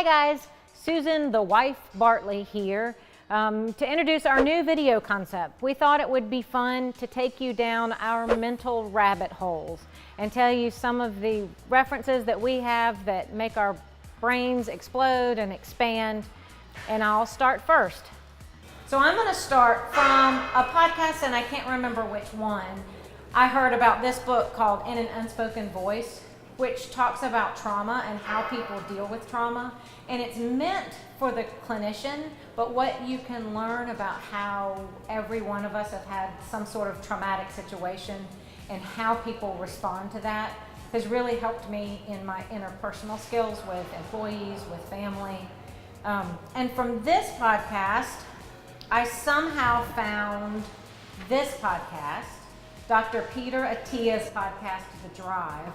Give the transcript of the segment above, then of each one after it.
Hi guys, Susan the wife Bartley here to introduce our new video concept. We thought it would be fun to take you down our mental rabbit holes and tell you some of the references that we have that make our brains explode and expand. And I'll start first. So I'm going to start from a podcast, and I can't remember which one. I heard about this book called In an Unspoken Voice, which talks about trauma and how people deal with trauma. And it's meant for the clinician, but what you can learn about how every one of us have had some sort of traumatic situation and how people respond to that has really helped me in my interpersonal skills with employees, with family. And from this podcast, I somehow found this podcast, Dr. Peter Attia's podcast, The Drive.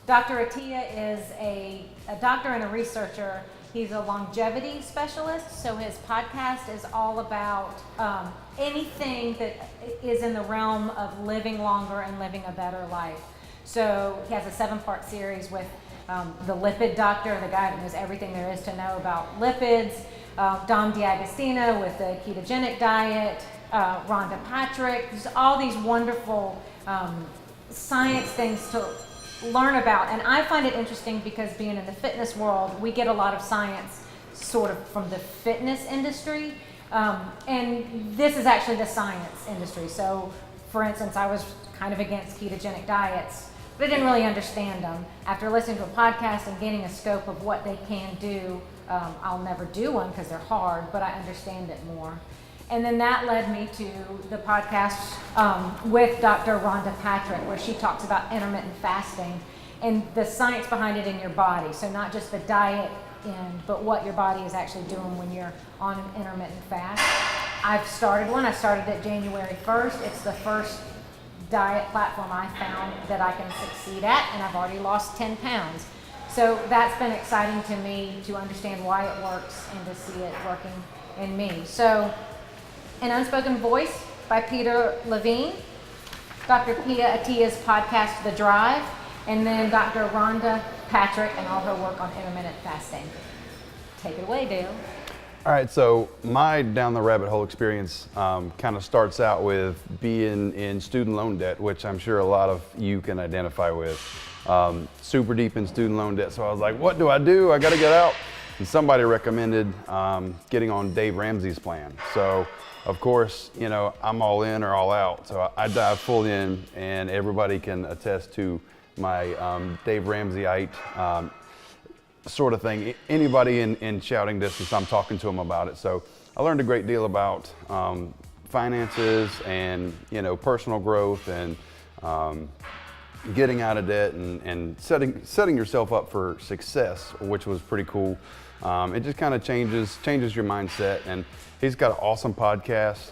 Dr. Attia is a doctor and a researcher. He's a longevity specialist, so his podcast is all about anything that is in the realm of living longer and living a better life. So he has a 7-part series with the lipid doctor, the guy that knows everything there is to know about lipids, Dom D'Agostino with the ketogenic diet, Rhonda Patrick, just all these wonderful science things to learn about. And I find it interesting because being in the fitness world, we get a lot of science sort of from the fitness industry. And this is actually the science industry. So for instance, I was kind of against ketogenic diets, but I didn't really understand them. After listening to a podcast and getting a scope of what they can do, I'll never do one because they're hard, but I understand it more. And then that led me to the podcast with Dr. Rhonda Patrick, where she talks about intermittent fasting and the science behind it in your body. So not just the diet end, but what your body is actually doing when you're on an intermittent fast. I've started one. I started it January 1st. It's the first diet platform I found that I can succeed at, and I've already lost 10 pounds. So that's been exciting to me to understand why it works and to see it working in me. So An Unspoken Voice by Peter Levine, Dr. Pia Attia's podcast, The Drive, and then Dr. Rhonda Patrick and all her work on intermittent fasting. Take it away, Dale. All right, so my down the rabbit hole experience kind of starts out with being in student loan debt, which I'm sure a lot of you can identify with. Super deep in student loan debt, so I was like, what do? I got to get out. And somebody recommended getting on Dave Ramsey's plan. So of course, you know, I'm all in or all out. So I dive full in, and everybody can attest to my Dave Ramseyite sort of thing. Anybody in shouting distance, I'm talking to them about it. So I learned a great deal about finances and, you know, personal growth and getting out of debt and setting yourself up for success, which was pretty cool. It just kind of changes your mindset, and he's got an awesome podcast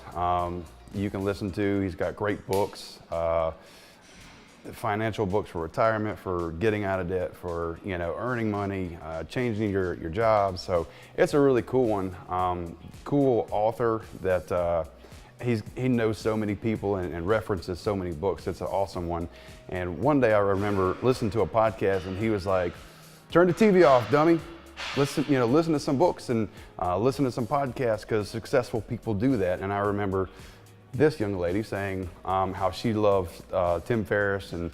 you can listen to. He's got great books, financial books for retirement, for getting out of debt, for, you know, earning money, changing your job. So it's a really cool one. Cool author that he knows so many people and references so many books. It's an awesome one. And one day I remember listening to a podcast, and he was like, "Turn the TV off, dummy. Listen to some books and listen to some podcasts, because successful people do that." And I remember this young lady saying how she loved Tim Ferriss and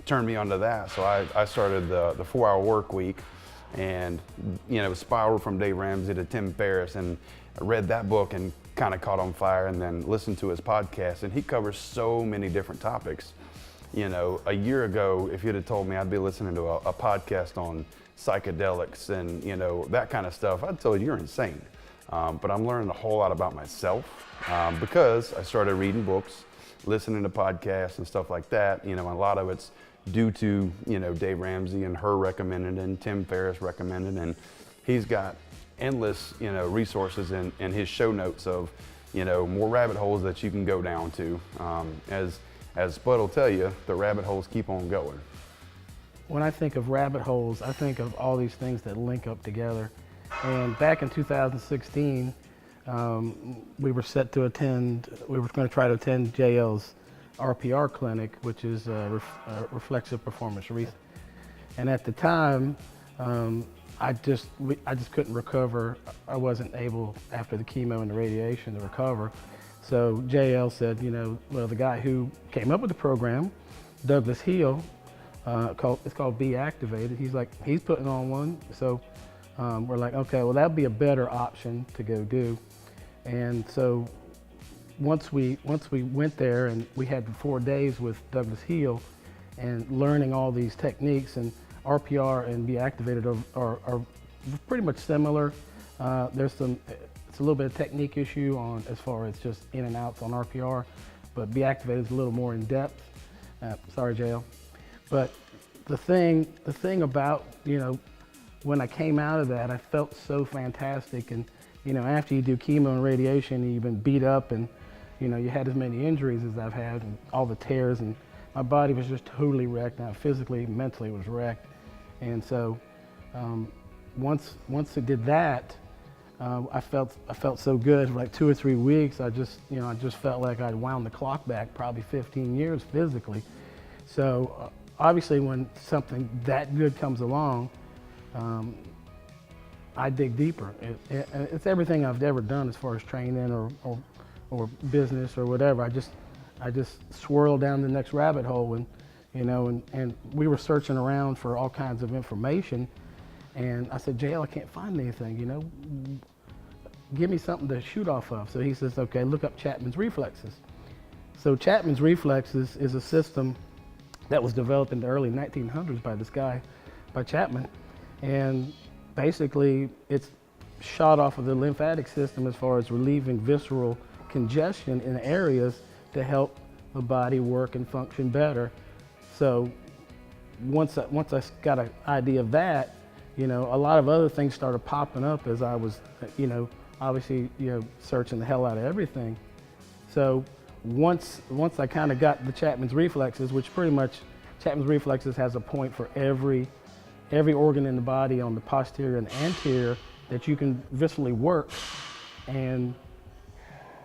turned me onto that. So I started the 4-hour work week, and, you know, spiraled from Dave Ramsey to Tim Ferriss, and I read that book and kind of caught on fire, and then listened to his podcast, and he covers so many different topics. You know, a year ago, if you'd have told me I'd be listening to a podcast on psychedelics and, you know, that kind of stuff, I'd tell you you're insane. But I'm learning a whole lot about myself because I started reading books, listening to podcasts and stuff like that. You know, a lot of it's due to, you know, Dave Ramsey and her recommended, and Tim Ferriss recommended, and he's got endless, you know, resources in his show notes of, you know, more rabbit holes that you can go down to. As Spud will tell you, the rabbit holes keep on going. When I think of rabbit holes, I think of all these things that link up together. And back in 2016, we were going to try to attend JL's RPR clinic, which is reflexive performance research. And at the time, I just couldn't recover. I wasn't able, after the chemo and the radiation, to recover. So JL said, well, the guy who came up with the program, Douglas Heel, it's called Be Activated. He's putting on one. So we're like, okay, well, that'd be a better option to go do. And so once we went there, and we had 4 days with Douglas Heel and learning all these techniques, and RPR and Be Activated are pretty much similar. It's a little bit of technique issue on as far as just in and outs on RPR, but Be Activated is a little more in depth. Sorry, JL. But the thing about, when I came out of that, I felt so fantastic. And, after you do chemo and radiation, you've been beat up, and, you had as many injuries as I've had, and all the tears, and my body was just totally wrecked. Now, physically, mentally, it was wrecked. And so once it did that, I felt so good. For like 2 or 3 weeks, I just felt like I'd wound the clock back probably 15 years physically. So obviously, when something that good comes along, I dig deeper. It's everything I've ever done as far as training or business or whatever. I just swirled down the next rabbit hole, and we were searching around for all kinds of information. And I said, JL, I can't find anything, give me something to shoot off of. So he says, okay, look up Chapman's reflexes. So Chapman's reflexes is a system that was developed in the early 1900s by this guy, by Chapman. And basically it's shot off of the lymphatic system as far as relieving visceral congestion in areas to help the body work and function better. So once I got an idea of that, a lot of other things started popping up as I was, obviously, searching the hell out of everything. So once I kind of got the Chapman's reflexes, which pretty much Chapman's reflexes has a point for every organ in the body on the posterior and the anterior that you can viscerally work and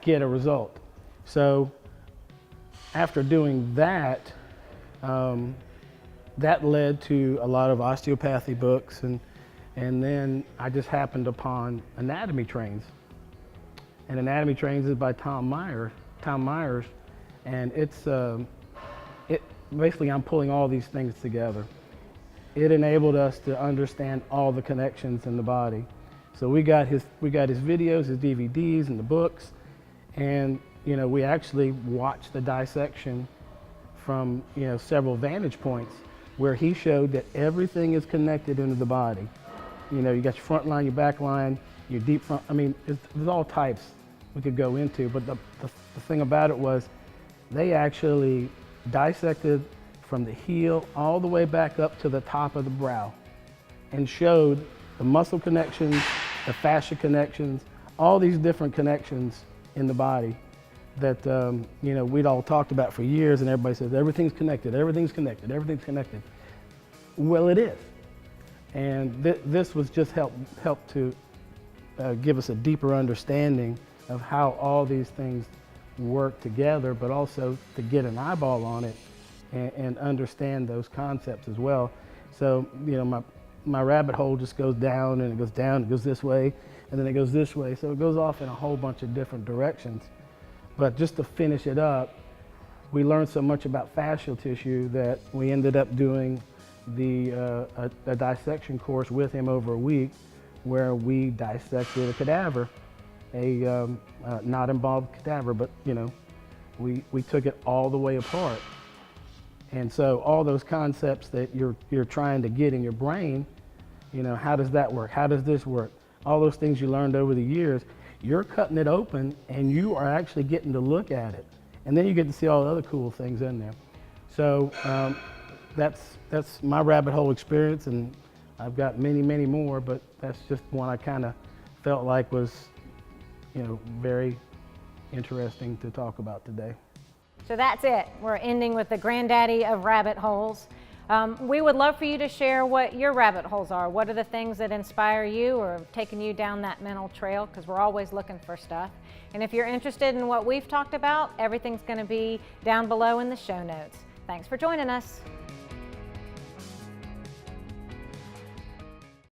get a result. So after doing that, that led to a lot of osteopathy books, and then I just happened upon Anatomy Trains. And Anatomy Trains is by Tom Myers, and it's basically I'm pulling all these things together. It enabled us to understand all the connections in the body. So we got his videos, his DVDs, and the books, and we actually watched the dissection from several vantage points where he showed that everything is connected into the body. You got your front line, your back line, your deep front. I mean, there's all types we could go into, but the thing about it was they actually dissected from the heel all the way back up to the top of the brow and showed the muscle connections, the fascia connections, all these different connections in the body that we'd all talked about for years, and everybody says everything's connected, everything's connected, everything's connected. Well, it is, and this was just help to give us a deeper understanding of how all these things work together, but also to get an eyeball on it and understand those concepts as well. So my rabbit hole just goes down and it goes down, it goes this way, and then it goes this way. So it goes off in a whole bunch of different directions. But just to finish it up, we learned so much about fascial tissue that we ended up doing a dissection course with him over a week, where we dissected a cadaver, a not involved cadaver, but we took it all the way apart. And so all those concepts that you're trying to get in your brain, how does that work? How does this work? All those things you learned over the years, you're cutting it open and you are actually getting to look at it. And then you get to see all the other cool things in there. So that's my rabbit hole experience, and I've got many, many more, but that's just one I kind of felt like was, very interesting to talk about today. So that's it. We're ending with the granddaddy of rabbit holes. We would love for you to share what your rabbit holes are. What are the things that inspire you or have taken you down that mental trail? Because we're always looking for stuff. And if you're interested in what we've talked about, everything's going to be down below in the show notes. Thanks for joining us.